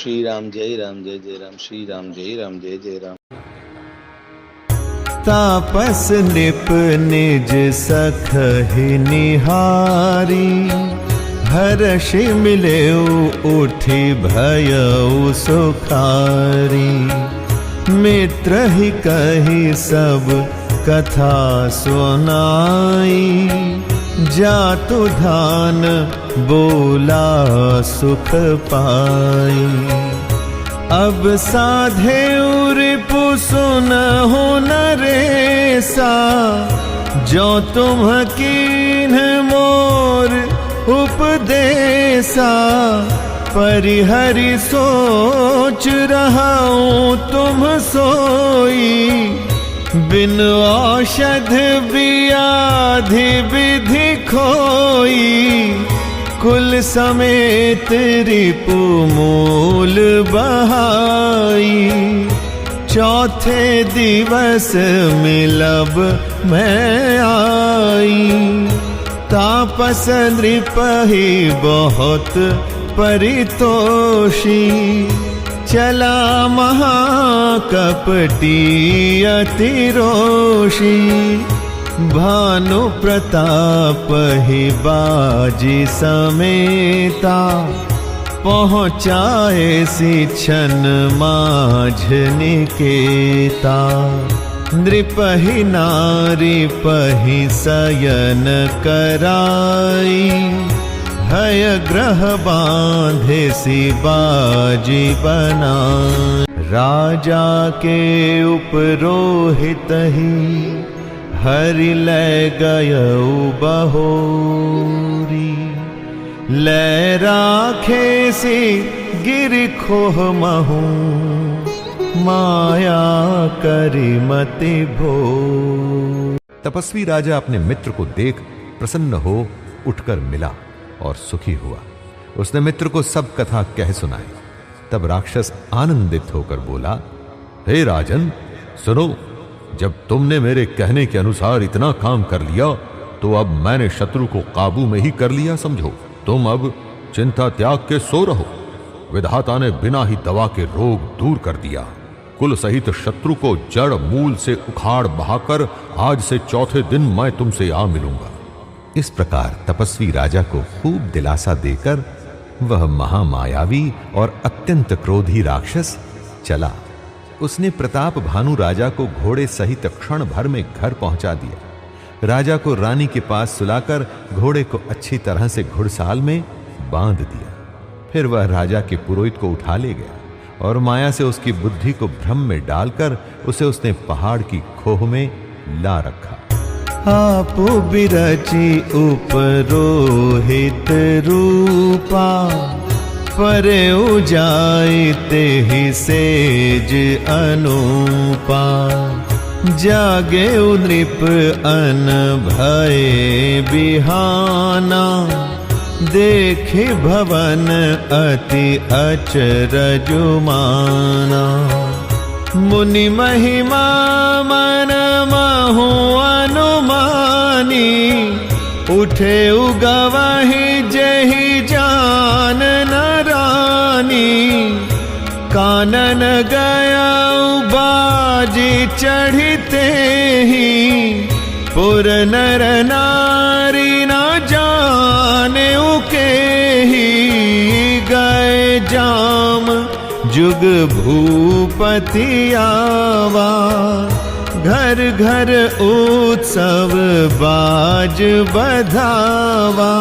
श्री राम जय राम श्री राम जय जय राम। तापस नृप निज सखहि निहारी, हर्ष मिलेउ उठि भयउ सुखारी। मित्र ही कही सब कथा सुनाई, जातु धान बोला सुख पाई। अब साधे रिपु सुनहु नरेसा, जो तुम कीन्ह मोर उपदेसा। परिहरि सोच रहाऊं तुम सोई, बिन औषध व्याधि विधि खोई। कुल समेत रिपु मूल बहाई, चौथे दिवस मिलब मैं आई। तापस नृपहि बहुत परितोषी, चला महाकपटी अति रोषी। भानु प्रताप ही बाजी समेता, पहुँचाए सिछन माझ निकेता। नृपहि नारी पहि शयन कराई, हय ग्रह बांधे सी बाजी बनाई। राजा के उपरोहित ही, हरि लै गयउ बहोरी। लै राखे सी गिरि खोह महू, माया करी मति भो। तपस्वी राजा अपने मित्र को देख प्रसन्न हो उठकर मिला और सुखी हुआ। उसने मित्र को सब कथा कह सुनाई। तब राक्षस आनंदित होकर बोला, हे राजन सुनो, जब तुमने मेरे कहने के अनुसार इतना काम कर लिया, तो अब मैंने शत्रु को काबू में ही कर लिया समझो। तुम अब चिंता त्याग के सो रहो। विधाता ने बिना ही दवा के रोग दूर कर दिया। कुल सहित शत्रु को जड़ मूल से उखाड़ बहाकर आज से चौथे दिन मैं तुमसे आ मिलूंगा। इस प्रकार तपस्वी राजा को खूब दिलासा देकर वह महामायावी और अत्यंत क्रोधी राक्षस चला। उसने प्रताप भानु राजा को घोड़े सहित क्षण भर में घर पहुंचा दिया। राजा को रानी के पास सुलाकर घोड़े को अच्छी तरह से घुड़साल में बांध दिया। फिर वह राजा के पुरोहित को उठा ले गया और माया से उसकी बुद्धि को भ्रम में डालकर उसे उसने पहाड़ की खोह में ला रखा। आपु बिरची उपरोहित रूपा, परे उजाई तेहि सेज अनुपा। जागे नृप अन भय बिहाना, देखे भवन अति अचरज माना। मुनि महिमा मन महु अनुमानी, उठे उगवहि जहि जान न रानी। कानन गया बाजी चढ़ते ही, पुर नर नारी न जाने उके ही। गए जाम जुग भूपति आवा, घर घर उत्सव बाज बधावा।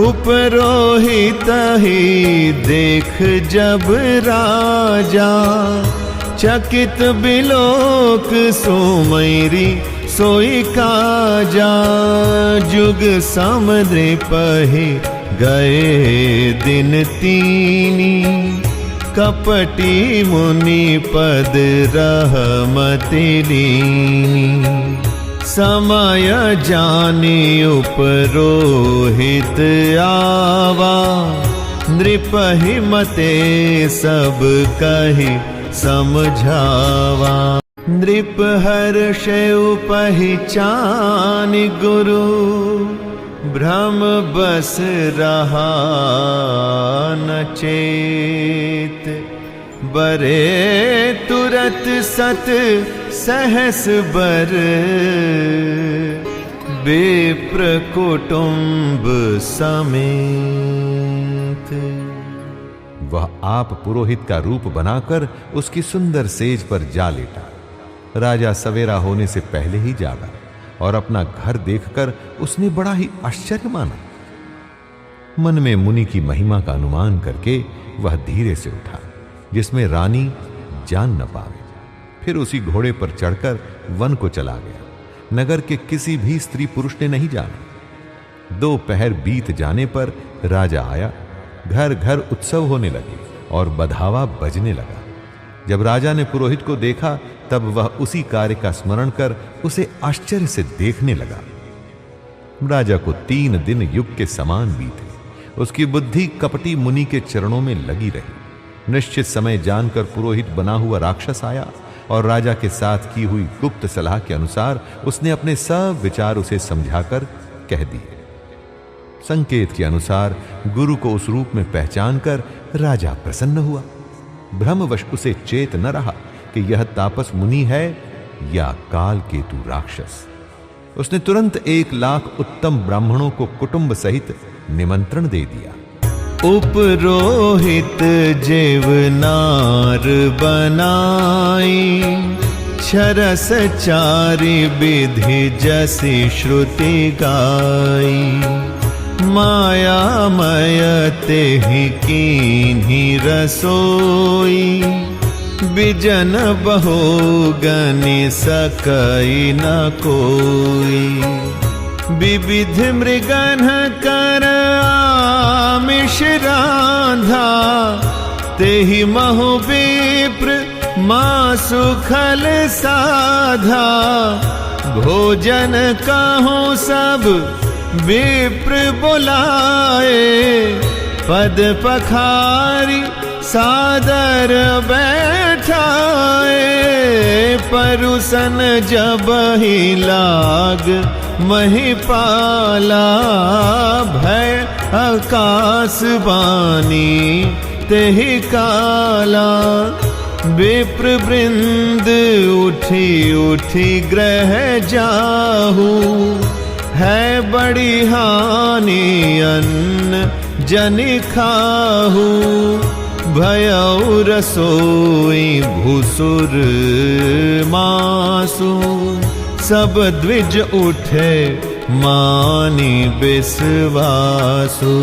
उपरोहित ही देख जब राजा, चकित बिलोक सोमैरी सोई काजा। जुग समद्रिपहि गए दिन तीनी, कपटी मुनि पद रहमति लीनी। समय जानी उपरोहित आवा, नृपहि मते सब कहि समझावा। नृप हर्ष पहिचान गुरु, भ्रम बस रहा न चेत। बरे तुरत सत सहस बर, विप्र कुटुंब समेत। वह आप पुरोहित का रूप बनाकर उसकी सुंदर सेज पर जा लेटा। राजा सवेरा होने से पहले ही जागा और अपना घर देखकर उसने बड़ा ही आश्चर्य माना। मन में मुनि की महिमा का अनुमान करके वह धीरे से उठा, जिसमें रानी जान न पावे। फिर उसी घोड़े पर चढ़कर वन को चला गया। नगर के किसी भी स्त्री पुरुष ने नहीं जाना। 2 पहर बीत जाने पर राजा आया। घर घर उत्सव होने लगे और बधावा बजने लगा। जब राजा ने पुरोहित को देखा तब वह उसी कार्य का स्मरण कर उसे आश्चर्य से देखने लगा। राजा को 3 दिन युग के समान बीते। उसकी बुद्धि कपटी मुनि के चरणों में लगी रही। निश्चित समय जानकर पुरोहित बना हुआ राक्षस आया और राजा के साथ की हुई गुप्त सलाह के अनुसार उसने अपने सब विचार उसे समझाकर कह दिए। संकेत के अनुसार गुरु को उस रूप में पहचान कर राजा प्रसन्न हुआ। भ्रमवश उसे चेत न रहा कि यह तापस मुनि है या काल केतु राक्षस। उसने तुरंत 1 लाख उत्तम ब्राह्मणों को कुटुंब सहित निमंत्रण दे दिया। उपरोहित जेवनार बनाई, क्षरस चारि विधि जसि श्रुति गाई। मायामय तेहि कीन्ही रसोई, बिजन बहुगनि सकई न कोई। विविध मृगन कर आमिष रांधा, तेहि महु विप्र मासु खल साधा। भोजन कहूँ सब विप्र बुलाए, पद पखारी सादर बैठाए। परुसन जब ही लाग महिपाला, भय आकाशवाणी तेहि काला। विप्र वृंद उठी उठी ग्रह जाहू, है बड़ी हानि अन्न जनि खाहू। भयउ रसोई भूसुर मासु, सब द्विज उठे मानि विश्वासु।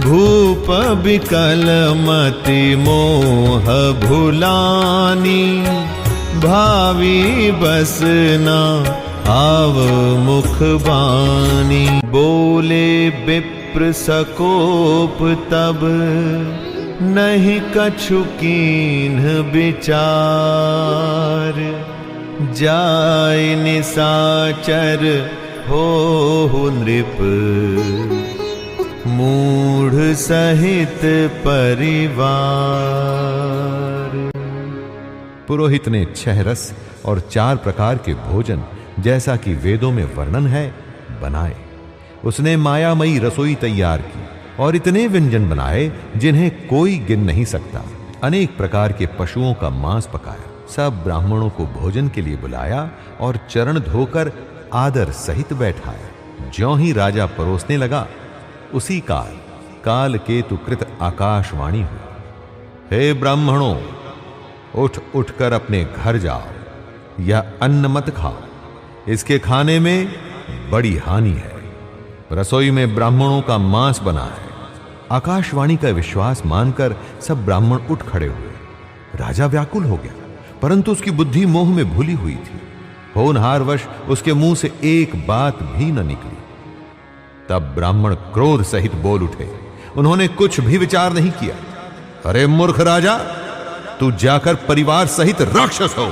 भूप विकल मति मोह भुलानी, भावी बस न आव मुख बानी। बोले विप्र सकोप तब, नहीं कछु कीन्ह विचार। जाय निशाचर हो नृप, मूढ़ सहित परिवार। पुरोहित ने 6 रस और 4 प्रकार के भोजन, जैसा कि वेदों में वर्णन है, बनाए। उसने मायामयी रसोई तैयार की और इतने व्यंजन बनाए जिन्हें कोई गिन नहीं सकता। अनेक प्रकार के पशुओं का मांस पकाया। सब ब्राह्मणों को भोजन के लिए बुलाया और चरण धोकर आदर सहित बैठाया। ज्यों ही राजा परोसने लगा, उसी काल केतु कृत आकाशवाणी हुई। हे ब्राह्मणों, उठ उठकर अपने घर जाओ। यह अन्न मत खाओ, इसके खाने में बड़ी हानि है। रसोई में ब्राह्मणों का मांस बना है। आकाशवाणी का विश्वास मानकर सब ब्राह्मण उठ खड़े हुए। राजा व्याकुल हो गया, परंतु उसकी बुद्धि मोह में भूली हुई थी। होनहारवश उसके मुंह से एक बात भी न निकली। तब ब्राह्मण क्रोध सहित बोल उठे। उन्होंने कुछ भी विचार नहीं किया। अरे मूर्ख राजा, तू जाकर परिवार सहित राक्षस हो।